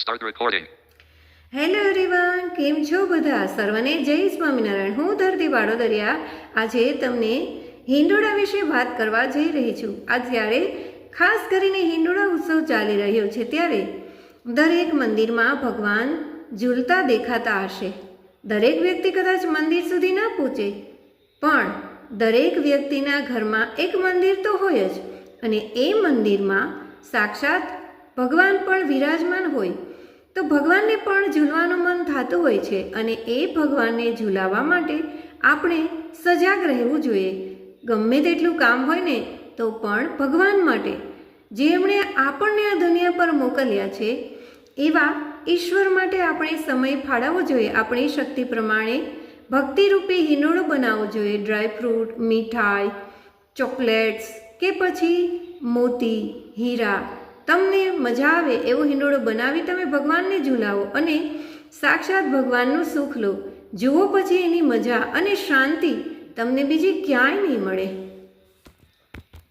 Start recording. Hello everyone, કેમ છો બધા? સર્વને જય સ્વામિનારાયણ. હું ધરતી બાળોદરિયા આજે તમને હિંડોળા વિશે વાત કરવા જઈ રહી છું. અત્યારે ખાસ કરીને હિંડોળા ઉત્સવ ચાલી રહ્યો છે, ત્યારે દરેક મંદિરમાં ભગવાન ઝૂલતા દેખાતા હશે. દરેક વ્યક્તિ કદાચ મંદિર સુધી ના પહોંચે, પણ દરેક વ્યક્તિના ઘરમાં એક મંદિર તો હોય જ, અને એ મંદિરમાં સાક્ષાત ભગવાન પણ વિરાજમાન હોય. તો ભગવાનને પણ ઝૂલવાનું મન થતું હોય છે, અને એ ભગવાનને ઝૂલાવવા માટે આપણે સજાગ રહેવું જોઈએ. ગમે તેટલું કામ હોય ને તો પણ ભગવાન માટે, જેમણે આપણને આ દુનિયા પર મોકલ્યા છે, એવા ઈશ્વર માટે આપણે સમય ફાળવવો જોઈએ. આપણી શક્તિ પ્રમાણે ભક્તિરૂપી હિંડોળો બનાવવો જોઈએ. ડ્રાયફ્રૂટ, મીઠાઈ, ચોકલેટ્સ કે પછી મોતી, હીરા, તમને મજા આવે એવો હિંડોળો બનાવી તમે ભગવાનને ઝૂલાવો અને સાક્ષાત ભગવાનનું સુખ લો. જુઓ પછી એની મજા અને શાંતિ તમને બીજી ક્યાંય નહીં મળે.